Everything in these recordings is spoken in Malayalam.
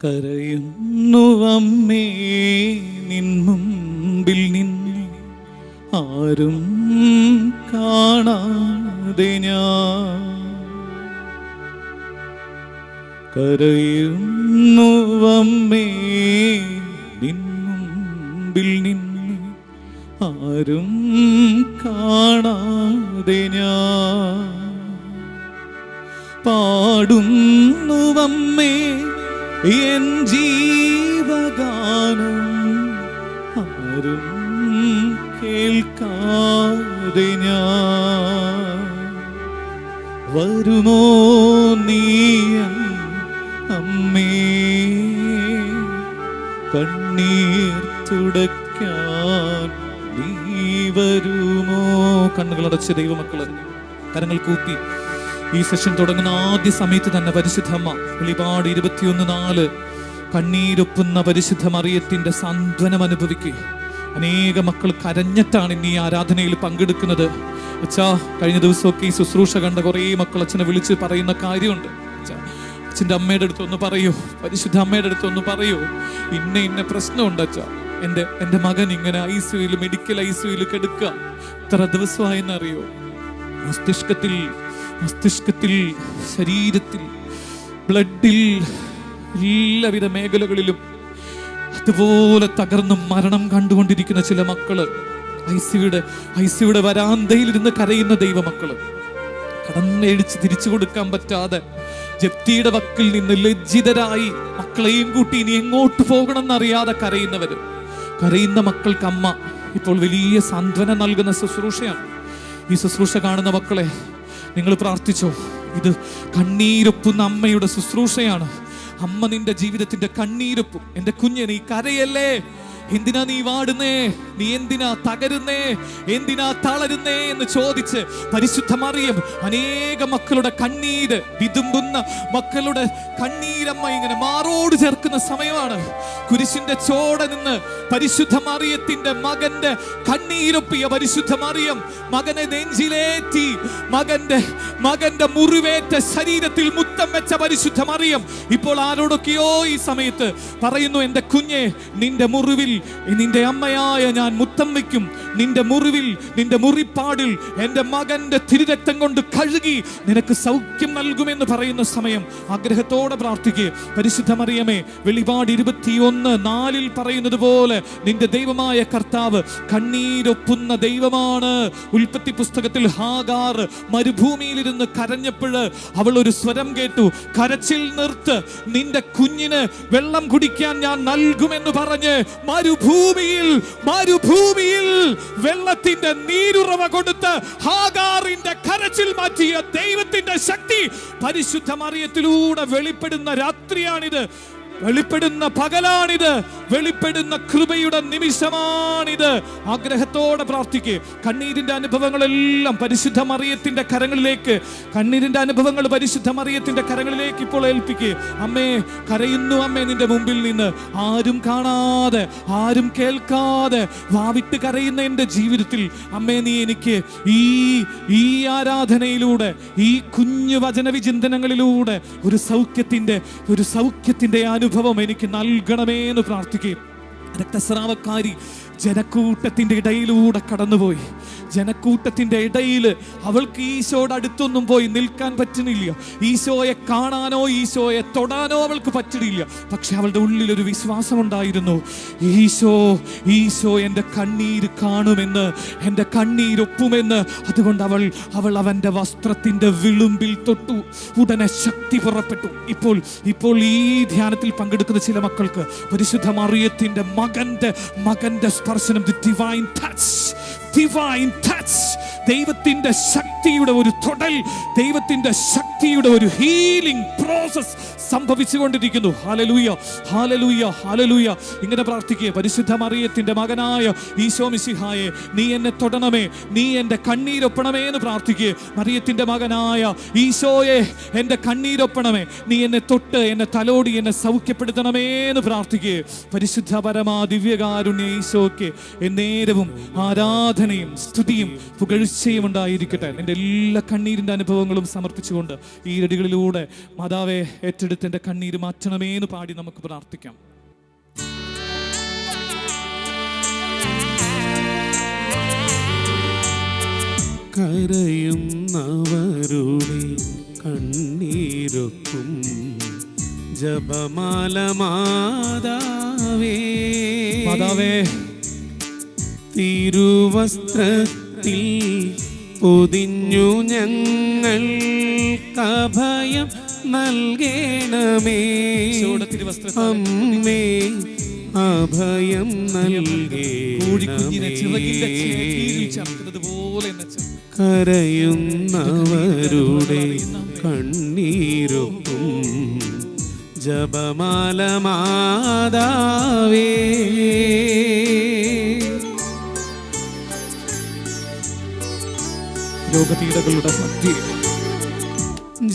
കരയുന്നു അമ്മേ നിൻ മുമ്പിൽ നിന്നെ ആരും കാണാതെ ഞാൻ കരയുന്നു അമ്മേ നിൻ മുമ്പിൽ നിന്നെ ആരും കാണാതെ ഞാൻ പാടുന്നു അമ്മേ എൻ ജീവഗാനം ആരും കേൾക്കാതെ ഞാൻ വരുമോ നീ അമ്മേ കണ്ണീർ തുടയ്ക്കാൻ നീ വരുമോ? കണ്ണുകളടച്ച് ദൈവമക്കള് കരങ്ങൾ കൂപ്പി ഈ സെഷൻ തുടങ്ങുന്ന ആദ്യ സമയത്ത് തന്നെ പരിശുദ്ധമ്മ വെളിപാട് 21:4 കണ്ണീരൊപ്പുന്ന പരിശുദ്ധ മറിയത്തിന്റെ സാന്ത്വനം അനുഭവിക്കുക. അനേക മക്കൾ കരഞ്ഞിട്ടാണ് ഇന്ന് ഈ ആരാധനയിൽ പങ്കെടുക്കുന്നത്. അച്ഛാ, കഴിഞ്ഞ ദിവസമൊക്കെ ഈ ശുശ്രൂഷ കണ്ട കുറേ മക്കൾ അച്ഛനെ വിളിച്ച് പറയുന്ന കാര്യമുണ്ട്. അച്ഛൻ്റെ അമ്മയുടെ അടുത്തൊന്ന് പറയൂ, പരിശുദ്ധ അമ്മയുടെ അടുത്തൊന്ന് പറയൂ, ഇന്ന പ്രശ്നമുണ്ട് അച്ഛാ, എൻ്റെ മകൻ ഇങ്ങനെ ICUയിൽ മെഡിക്കൽ ICUയിൽ കിടക്കുക, ഇത്ര ദിവസമായെന്നറിയോ? മസ്തിഷ്കത്തിൽ ശരീരത്തിൽ ബ്ലഡിൽ എല്ലാവിധ മേഖലകളിലും അതുപോലെ തകർന്ന് മരണം കണ്ടുകൊണ്ടിരിക്കുന്ന ചില മക്കള്, ഐസിയുടെ വരാന്തയിലിരുന്ന് കരയുന്ന ദൈവമക്കള്, കടന്നെഴിച്ച് തിരിച്ചു കൊടുക്കാൻ പറ്റാതെ ജപ്തിയുടെ വക്കിൽ നിന്ന് ലജ്ജിതരായി മക്കളെയും കൂട്ടി ഇനി എങ്ങോട്ട് പോകണം എന്നറിയാതെ കരയുന്ന മക്കൾക്ക് അമ്മ ഇപ്പോൾ വലിയ സാന്ത്വനം നൽകുന്ന ശുശ്രൂഷയാണ്. ഈ ശുശ്രൂഷ കാണുന്ന മക്കളെ, നിങ്ങൾ പ്രാർത്ഥിച്ചോ. ഇത് കണ്ണീരൊപ്പുന്ന അമ്മയുടെ ശുശ്രൂഷയാണ്. അമ്മ നിന്റെ ജീവിതത്തിന്റെ കണ്ണീരൊപ്പും. എൻ്റെ കുഞ്ഞെ, നീ കരയല്ലേ? എന്തിനാ നീ വാടുന്നേ? നീ എന്തിനാ തകരുന്നേ? എന്തിനാ തളരുന്നേ എന്ന് ചോദിച്ച് പരിശുദ്ധ മറിയം അനേക മക്കളുടെ കണ്ണീര്, വിതുമ്പുന്ന മക്കളുടെ കണ്ണീരമ്മ ഇങ്ങനെ മാറോട് ചേർക്കുന്ന സമയമാണ്. കുരിശിന്റെ ചോട നിന്ന് പരിശുദ്ധ മറിയത്തിന്റെ മകന്റെ കണ്ണീരൊപ്പിയ പരിശുദ്ധ മറിയം മകനെ നെഞ്ചിലേറ്റി മകന്റെ മുറിവേറ്റ ശരീരത്തിൽ മുത്തം വെച്ച പരിശുദ്ധ മറിയം ഇപ്പോൾ ആരോടൊക്കെയോ ഈ സമയത്ത് പറയുന്നു, എൻ്റെ കുഞ്ഞെ, നിന്റെ മുറിവിൽ നിന്റെ അമ്മയായ ഞാൻ മുത്തം വയ്ക്കും. നിന്റെ മുറിവിൽ, നിന്റെ മുറിപ്പാടിൽ എൻ്റെ മകന്റെ തിരുരക്തം കൊണ്ട് കഴുകി നിനക്ക് സൗഖ്യം നൽകുമെന്ന് പറയുന്ന സമയം ആഗ്രഹത്തോടെ പ്രാർത്ഥിക്കുക. പരിശുദ്ധ മറിയമേ, വെളിപാട് 21:4 പറയുന്നത് പോലെ നിന്റെ ദൈവമായ കർത്താവ് കണ്ണീരൊപ്പുന്ന ദൈവമാണ്. ഉൽപ്പത്തി പുസ്തകത്തിൽ ഹാഗാർ മരുഭൂമിയിലിരുന്ന് കരഞ്ഞപ്പോൾ അവൾ ഒരു സ്വരം കേട്ടു, കരച്ചിൽ നിർത്ത്, നിന്റെ കുഞ്ഞിന് വെള്ളം കുടിക്കാൻ ഞാൻ നൽകുമെന്ന് പറഞ്ഞ് മരുഭൂമിയിൽ വെള്ളത്തിന്റെ നീരുറവ കൊടുത്ത് ഹാഗാറിന്റെ കരച്ചിൽ മാറ്റിയ ദൈവത്തിന്റെ ശക്തി പരിശുദ്ധ മറിയത്തിലൂടെ വെളിപ്പെടുന്ന രാത്രിയാണിത്, വെളിപ്പെടുന്ന പകലാണിത്, വെളിപ്പെടുന്ന കൃപയുടെ നിമിഷമാണിത്. ആഗ്രഹത്തോടെ പ്രാർത്ഥിക്കുക. കണ്ണീരിന്റെ അനുഭവങ്ങളെല്ലാം പരിശുദ്ധ മറിയത്തിന്റെ കരങ്ങളിലേക്ക്, കണ്ണീരിന്റെ അനുഭവങ്ങൾ പരിശുദ്ധ മറിയത്തിന്റെ കരങ്ങളിലേക്ക് ഇപ്പോൾ ഏൽപ്പിക്കുക. അമ്മേ, കരയുന്നു അമ്മേ നിന്റെ മുമ്പിൽ നിന്ന്, ആരും കാണാതെ, ആരും കേൾക്കാതെ വാവിട്ട് കരയുന്ന എൻ്റെ ജീവിതത്തിൽ അമ്മേ, നീ എനിക്ക് ഈ ആരാധനയിലൂടെ, ഈ കുഞ്ഞു വചനവിചിന്തനങ്ങളിലൂടെ ഒരു സൗഖ്യത്തിന്റെ അനുഭവം എനിക്ക് നൽകണമേ എന്ന് പ്രാർത്ഥിക്കുകയും. രക്തസ്രാവക്കാരി ജനക്കൂട്ടത്തിന്റെ ഇടയിലൂടെ കടന്നുപോയി. ജനക്കൂട്ടത്തിന്റെ ഇടയിൽ അവൾക്ക് ഈശോയുടെ അടുത്തൊന്നും പോയി നിൽക്കാൻ പറ്റുന്നില്ല. ഈശോയെ കാണാനോ ഈശോയെ തൊടാനോ അവൾക്ക് പറ്റുന്നില്ല. പക്ഷെ അവളുടെ ഉള്ളിൽ ഒരു വിശ്വാസം ഉണ്ടായിരുന്നു, ഈശോ എൻ്റെ കണ്ണീര് കാണുമെന്ന്, എൻ്റെ കണ്ണീരൊപ്പുമെന്ന്. അതുകൊണ്ട് അവൾ അവൻ്റെ വസ്ത്രത്തിന്റെ വിളുമ്പിൽ തൊട്ടു. ഉടനെ ശക്തി പുറപ്പെട്ടു. ഇപ്പോൾ ഈ ധ്യാനത്തിൽ പങ്കെടുക്കുന്ന ചില മക്കൾക്ക് പരിശുദ്ധ മറിയത്തിന്റെ മകന്റെ സ്പർശനം, divine touch, ദൈവത്തിന്റെ ശക്തിയുടെ ഒരു തൊടൽ, ദൈവത്തിന്റെ ശക്തിയുടെ ഒരു ഹീലിംഗ് പ്രോസസ് സംഭവിച്ചുകൊണ്ടിരിക്കുന്നു. Hallelujah, hallelujah, hallelujah. ഇങ്ങനെ പ്രാർത്ഥിക്കുക. പരിശുദ്ധ മറിയത്തിന്റെ മകനായ ഈശോ മിശിഹായെ, നീ എന്നെ തൊടണമേ, നീ എൻ്റെ കണ്ണീരൊപ്പണമേ എന്ന് പ്രാർത്ഥിക്കുക. മറിയത്തിന്റെ മകനായ ഈശോയെ, എൻ്റെ കണ്ണീരൊപ്പണമേ, നീ എന്നെ തൊട്ട്, എന്നെ തലോടി, എന്നെ സൗഖ്യപ്പെടുത്തണമേ എന്ന് പ്രാർത്ഥിക്കുക. പരിശുദ്ധ പരമാ ദിവ്യകാരുണ്യ ഈശോയ്ക്ക് എന്നേരവും ആരാധനയും സ്തുതിയും പുകഴ്ചയും ഉണ്ടായിരിക്കട്ടെ. എൻ്റെ എല്ലാ കണ്ണീരിൻ്റെ അനുഭവങ്ങളും സമർപ്പിച്ചുകൊണ്ട് ഈ ഇരടികളിലൂടെ മാതാവെ ഏറ്റെടുത്ത് ഏറ്റെടുത്ത് എൻ്റെ കണ്ണീര് മാറ്റണമേ എന്ന് പാടി നമുക്ക് പ്രാർത്ഥിക്കാം. കരയുന്നവരുടെ കണ്ണീരൊക്കും ജപമാല മാതാവേ, തിരുവസ്ത്രത്തിൽ പൊതിഞ്ഞു ഞങ്ങൾക്കഭയം നൽകണമേ. അമ്മേ അഭയം നൽകണമേ. കരയുന്നവരുടെ കണ്ണീരൊക്കും ജപമാല മാതാവേ. രോഗപീഠകളുടെ മധ്യേ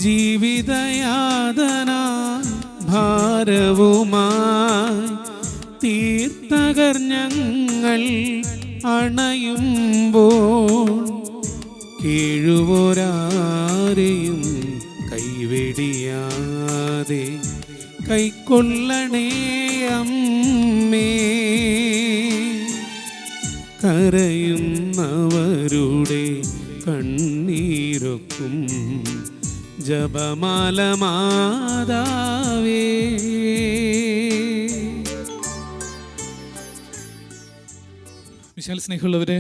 ജീവിതയാതന ഭാരവുമായി തീർത്ഥകർ ഞങ്ങൾ അണയുമ്പോൾ കീഴുവോരാരെയും കൈവെടിയാതെ കൈക്കൊള്ളണേ അമ്മേ. കരയുന്നവരുടെ കണ്ണീരൊക്കും ജപമാല മാതാവേ. വിശാൽ സ്നേഹമുള്ളവരെ,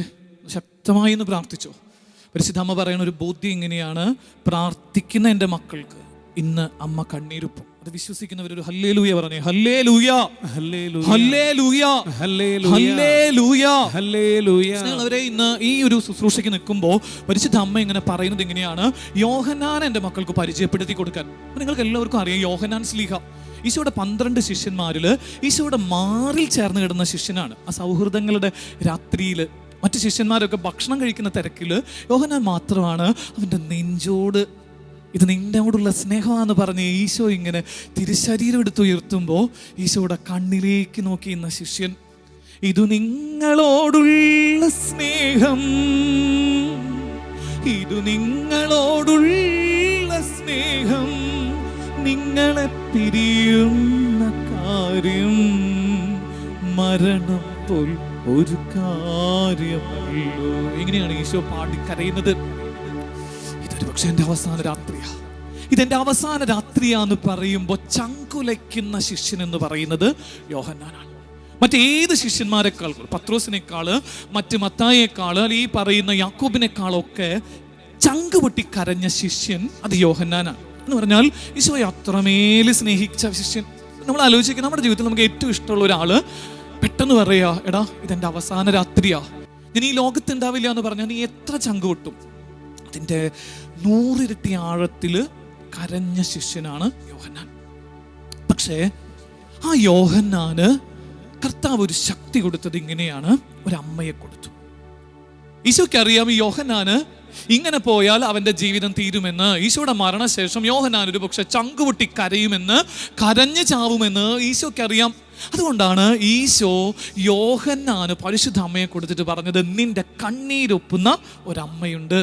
ശക്തമായി എന്ന് പ്രാർത്ഥിച്ചോ. പരിശുദ്ധ അമ്മ പറയുന്ന ഒരു ബോധ്യം ഇങ്ങനെയാണ്: പ്രാർത്ഥിക്കുന്ന എൻ്റെ മക്കൾക്ക് ഇന്ന് അമ്മ കണ്ണീരൊപ്പും. അത് വിശ്വസിക്കുന്നവരൊരു ഹല്ലേലൂയ പറഞ്ഞേ. Hallelujah, hallelujah, hallelujah, hallelujah. അവരെ ഇന്ന് ഈ ഒരു ശുശ്രൂഷയ്ക്ക് നിൽക്കുമ്പോൾ പരിശുദ്ധ അമ്മ ഇങ്ങനെ പറയുന്നത് ഇങ്ങനെയാണ്: യോഹന്നാൻ എൻ്റെ മക്കൾക്ക് പരിചയപ്പെടുത്തി കൊടുക്കാൻ. നിങ്ങൾക്ക് എല്ലാവർക്കും അറിയാം, യോഹന്നാൻ ശ്ലീഹ ഈശോയുടെ 12 ശിഷ്യന്മാരിൽ ഈശോയുടെ മാറിൽ ചേർന്ന് കിടന്ന ശിഷ്യനാണ്. ആ സൗഹൃദങ്ങളുടെ രാത്രിയിൽ മറ്റു ശിഷ്യന്മാരൊക്കെ ഭക്ഷണം കഴിക്കുന്ന തിരക്കിൽ യോഹന്നാൻ മാത്രമാണ് അവൻ്റെ നെഞ്ചോട് ഇത് നിന്നോടുള്ള സ്നേഹമാണെന്ന് പറഞ്ഞ് ഈശോ ഇങ്ങനെ തിരുശരീരം എടുത്തുയർത്തുമ്പോൾ ഈശോയുടെ കണ്ണിലേക്ക് നോക്കി ഇന്ന ശിഷ്യൻ, ഇതു നിങ്ങളോടുള്ള സ്നേഹം, ഇതു നിങ്ങളോടുള്ള സ്നേഹം, നിങ്ങളെ പിരിയുന്ന കാര്യം മരണം പോൽ ഒരു കാര്യമല്ലോ. എങ്ങനെയാണ് ഈശോ പാടിക്കരയുന്നത്? ഇതൊരു പക്ഷെ എൻ്റെ അവസാന രാത്രിയാ, ഇതെൻ്റെ അവസാന രാത്രിയാന്ന് പറയുമ്പോൾ ചങ്കുലയ്ക്കുന്ന ശിഷ്യൻ എന്ന് പറയുന്നത് യോഹന്നാനാണ്. മറ്റേത് ശിഷ്യന്മാരെക്കാൾ, പത്രോസിനേക്കാൾ, മറ്റ് മത്തായേക്കാൾ, ഈ പറയുന്ന യാക്കോബിനേക്കാളൊക്കെ ചങ്ക് പൊട്ടി കരഞ്ഞ ശിഷ്യൻ അത് യോഹന്നാനാണ്. എന്ന് പറഞ്ഞാൽ ഈശോയെ അത്രമേൽ സ്നേഹിച്ച ശിഷ്യൻ. നമ്മൾ ആലോചിക്കുക, നമ്മുടെ ജീവിതത്തിൽ നമുക്ക് ഏറ്റവും ഇഷ്ടമുള്ള ഒരാള് പെട്ടെന്ന് പറയാ, എടാ ഇതെൻ്റെ അവസാന രാത്രിയാ, ഞാൻ ഈ ലോകത്ത് ഉണ്ടാവില്ല എന്ന് പറഞ്ഞാൽ നീ എത്ര ചങ്ക് പൊട്ടും? അതിൻ്റെ 100 ഇരട്ടി ആഴത്തില് കരഞ്ഞ ശിഷ്യനാണ് യോഹന്നാൻ. പക്ഷേ ആ യോഹന്നാന് കർത്താവ് ഒരു ശക്തി കൊടുത്തത് ഇങ്ങനെയാണ്: ഒരമ്മയെ കൊടുത്തു. ഈശോയ്ക്ക് അറിയാം ഈ യോഹന്നാന് ഇങ്ങനെ പോയാൽ അവൻ്റെ ജീവിതം തീരുമെന്ന്. ഈശോയുടെ മരണശേഷം യോഹന്നാൻ ഒരു പക്ഷെ ചങ്കുപൊട്ടി കരയുമെന്ന്, കരഞ്ഞു ചാവുമെന്ന് ഈശോയ്ക്ക് അറിയാം. അതുകൊണ്ടാണ് ഈശോ യോഹന്നാന് പരിശുദ്ധ അമ്മയെ കൊടുത്തിട്ട് പറഞ്ഞത്, നിന്റെ കണ്ണീരൊപ്പുന്ന ഒരമ്മയുണ്ട്,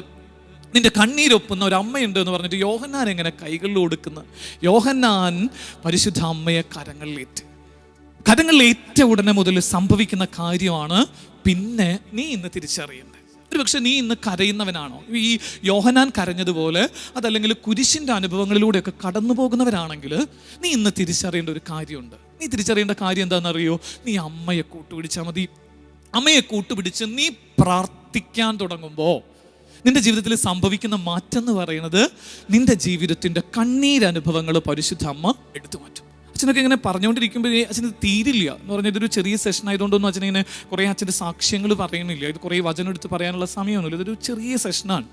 നിന്റെ കണ്ണീരൊപ്പുന്ന ഒരമ്മയുണ്ട് എന്ന് പറഞ്ഞിട്ട് യോഹന്നാൻ എങ്ങനെ കൈകളിൽ കൊടുക്കുന്ന? യോഹന്നാൻ പരിശുദ്ധ അമ്മയെ കരങ്ങളിലേറ്റ ഉടനെ മുതൽ സംഭവിക്കുന്ന കാര്യമാണ് പിന്നെ നീ ഇന്ന് തിരിച്ചറിയുന്നത്. ഒരു പക്ഷെ നീ ഇന്ന് കരയുന്നവനാണോ? ഈ യോഹന്നാൻ കരഞ്ഞതുപോലെ, അതല്ലെങ്കിൽ കുരിശിൻ്റെ അനുഭവങ്ങളിലൂടെയൊക്കെ കടന്നു പോകുന്നവരാണെങ്കിൽ നീ ഇന്ന് തിരിച്ചറിയേണ്ട ഒരു കാര്യമുണ്ട്. നീ തിരിച്ചറിയേണ്ട കാര്യം എന്താണെന്നറിയോ? നീ അമ്മയെ കൂട്ടുപിടിച്ചാൽ മതി. അമ്മയെ കൂട്ടുപിടിച്ച് നീ പ്രാർത്ഥിക്കാൻ തുടങ്ങുമ്പോൾ നിന്റെ ജീവിതത്തിൽ സംഭവിക്കുന്ന മാറ്റം എന്ന് പറയുന്നത് നിന്റെ ജീവിതത്തിൻ്റെ കണ്ണീരനുഭവങ്ങൾ പരിശുദ്ധ അമ്മ എടുത്തു മാറ്റും. അച്ഛനൊക്കെ ഇങ്ങനെ പറഞ്ഞുകൊണ്ടിരിക്കുമ്പോൾ അച്ഛന് തീരില്ല എന്ന് പറഞ്ഞാൽ ഇതൊരു ചെറിയ സെഷൻ ആയതുകൊണ്ടൊന്നും അച്ഛനിങ്ങനെ കുറേ അച്ഛൻ്റെ സാക്ഷ്യങ്ങൾ പറയുന്നില്ല, ഇത് കുറേ വചനം എടുത്ത് പറയാനുള്ള സമയമൊന്നുമില്ല, ഇതൊരു ചെറിയ സെഷനാണ്.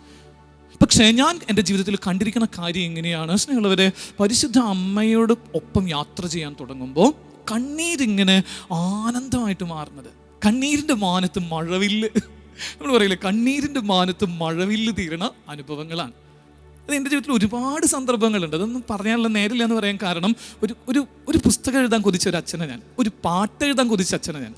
പക്ഷേ ഞാൻ എൻ്റെ ജീവിതത്തിൽ കണ്ടിരിക്കുന്ന കാര്യം എങ്ങനെയാണ് സ്നേഹമുള്ളവരെ? പരിശുദ്ധ അമ്മയോട് ഒപ്പം യാത്ര ചെയ്യാൻ തുടങ്ങുമ്പോൾ കണ്ണീരിങ്ങനെ ആനന്ദമായിട്ട് മാറുന്നത്. കണ്ണീരിൻ്റെ മാനത്ത് മഴവില്ല്, നമ്മൾ പറയില്ലേ, കണ്ണീരിൻ്റെ മാനത്ത് മഴവില്ല് തീരണ അനുഭവങ്ങളാണ്. അത് എൻ്റെ ജീവിതത്തിൽ ഒരുപാട് സന്ദർഭങ്ങളുണ്ട്. അതൊന്നും പറയാനുള്ള നേരില്ല എന്ന് പറയാൻ കാരണം, ഒരു പുസ്തകം എഴുതാൻ കൊതിച്ച ഒരു അച്ഛനെ ഞാൻ, ഒരു പാട്ട് എഴുതാൻ കൊതിച്ച അച്ഛനെ ഞാൻ,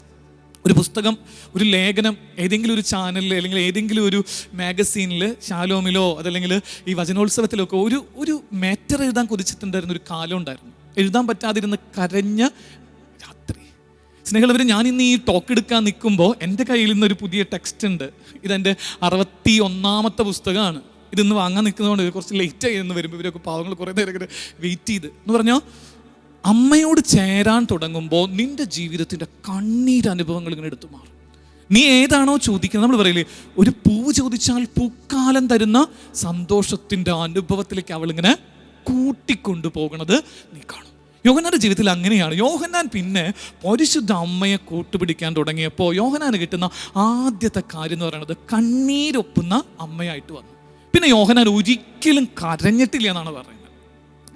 ഒരു പുസ്തകം, ഒരു ലേഖനം ഏതെങ്കിലും ഒരു ചാനലിൽ അല്ലെങ്കിൽ ഏതെങ്കിലും ഒരു മാഗസീനിൽ, ശാലോമിലോ അതല്ലെങ്കിൽ ഈ വചനോത്സവത്തിലൊക്കെ ഒരു മാറ്റർ എഴുതാൻ കൊതിച്ചിട്ടുണ്ടായിരുന്ന ഒരു കാലം ഉണ്ടായിരുന്നു. എഴുതാൻ പറ്റാതിരുന്ന് കരഞ്ഞ രാത്രി. സ്നേഹിതർ, ഞാൻ ഇന്ന് ഈ ടോക്ക് എടുക്കാൻ നിൽക്കുമ്പോൾ എൻ്റെ കയ്യിൽ നിന്നൊരു പുതിയ ടെക്സ്റ്റ് ഉണ്ട്. ഇതെൻ്റെ 61ാമത്തെ പുസ്തകമാണ്. ഇതിന്ന് വാങ്ങാൻ നിൽക്കുന്നതുകൊണ്ട് കുറച്ച് ലേറ്റ് ആയി എന്ന് വരുമ്പോൾ ഇവരൊക്കെ പാവങ്ങൾ കുറേ നേരം ഇങ്ങനെ വെയിറ്റ് ചെയ്ത് എന്ന് പറഞ്ഞാൽ, അമ്മയോട് ചേരാൻ തുടങ്ങുമ്പോൾ നിന്റെ ജീവിതത്തിൻ്റെ കണ്ണീരനുഭവങ്ങൾ ഇങ്ങനെ എടുത്തു മാറും. നീ ഏതാണോ ചോദിക്കുന്നത്, നമ്മൾ പറയില്ലേ, ഒരു പൂവ് ചോദിച്ചാൽ പൂക്കാലം തരുന്ന സന്തോഷത്തിൻ്റെ അനുഭവത്തിലേക്ക് അവളിങ്ങനെ കൂട്ടിക്കൊണ്ടു പോകുന്നത് നീ കാണും. യോഹന്നാന്റെ ജീവിതത്തിൽ അങ്ങനെയാണ്. യോഹന്നാൻ പിന്നെ പരിശുദ്ധ അമ്മയെ കൂട്ടുപിടിക്കാൻ തുടങ്ങിയപ്പോൾ യോഹന്നാന് കിട്ടുന്ന ആദ്യത്തെ കാര്യം എന്ന് പറയുന്നത് കണ്ണീരൊപ്പുന്ന അമ്മയായിട്ട് വന്നു. പിന്നെ യോഹന്നാൻ ഒരിക്കലും കരഞ്ഞിട്ടില്ല എന്നാണ് പറയുന്നത്.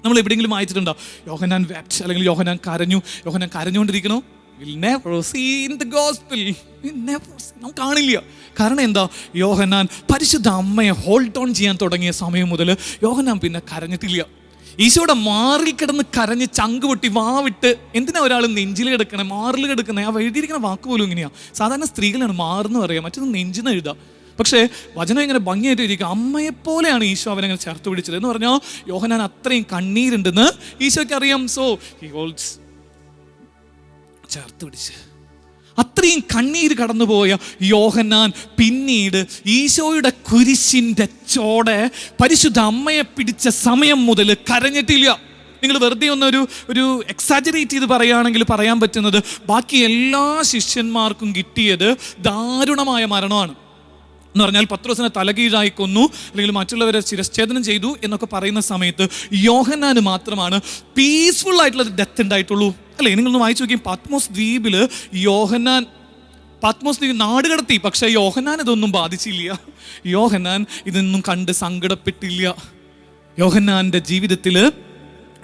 നമ്മൾ എവിടെയെങ്കിലും വായിച്ചിട്ടുണ്ടോ യോഹന്നാൻ വെപ്റ്റ് അല്ലെങ്കിൽ യോഹന്നാൻ കരഞ്ഞു, യോഹന്നാൻ കരഞ്ഞുകൊണ്ടിരിക്കണോ? നാം കാണില്ല. കാരണം എന്താ? യോഹന്നാൻ പരിശുദ്ധ അമ്മയെ ഹോൾഡ് ഓൺ ചെയ്യാൻ തുടങ്ങിയ സമയം മുതൽ യോഹന്നാൻ പിന്നെ കരഞ്ഞിട്ടില്ല. ഈശോയുടെ മാറിൽ കിടന്ന് കരഞ്ഞ് ചങ്ക് പൊട്ടി വാവിട്ട്, എന്തിനാ ഒരാൾ നെഞ്ചിൽ കിടക്കണേ, മാറിൽ കിടക്കണേ? ആ എഴുതിയിരിക്കുന്ന വാക്ക് പോലും ഇങ്ങനെയാ. സാധാരണ സ്ത്രീകളാണ് മാറെന്ന് പറയാം, മറ്റൊന്ന് നെഞ്ചിന്ന് എഴുതാം. പക്ഷേ വചനം ഇങ്ങനെ ഭംഗിയായിട്ട് ഇരിക്കുക. അമ്മയെപ്പോലെയാണ് ഈശോ അവനങ്ങനെ ചേർത്ത് പിടിച്ചത് എന്ന് പറഞ്ഞാൽ യോഹന്നാൻ അത്രയും കണ്ണീരുണ്ടെന്ന് ഈശോയ്ക്ക് അറിയാം. സോ ഹി ഹോൾഡ്സ്, ചേർത്ത് പിടിച്ച് അത്രയും കണ്ണീര് കടന്നുപോയ യോഹന്നാൻ പിന്നീട് ഈശോയുടെ കുരിശിൻ്റെ ചോടെ പരിശുദ്ധ അമ്മയെ പിടിച്ച സമയം മുതൽ കരഞ്ഞിട്ടില്ല. നിങ്ങൾ വെറുതെ ഒരു എക്സാജറേറ്റ് ചെയ്ത് പറയുകയാണെങ്കിൽ പറയാൻ പറ്റുന്നത്, ബാക്കി എല്ലാ ശിഷ്യന്മാർക്കും കിട്ടിയത് ദാരുണമായ മരണമാണ് എന്ന് പറഞ്ഞാൽ പത്രോസിനെ തലകീഴായി കൊന്നു അല്ലെങ്കിൽ മറ്റുള്ളവരെ ശിരച്ഛേദനം ചെയ്തു എന്നൊക്കെ പറയുന്ന സമയത്ത് യോഹന്നാന് മാത്രമാണ് പീസ്ഫുൾ ആയിട്ടുള്ള ഡെത്ത് ഉണ്ടായിട്ടുള്ളൂ. അല്ലേ? നിങ്ങളൊന്ന് വായിച്ചു നോക്കിയും പത്മോസ് ദ്വീപിൽ യോഹന്നാൻ പത്മോസ് ദ്വീപ് നാട് കടത്തി, പക്ഷേ യോഹന്നാൻ ഇതൊന്നും ബാധിച്ചില്ല. യോഹന്നാൻ ഇതൊന്നും കണ്ട് സങ്കടപ്പെട്ടില്ല. യോഹന്നാൻ്റെ ജീവിതത്തിൽ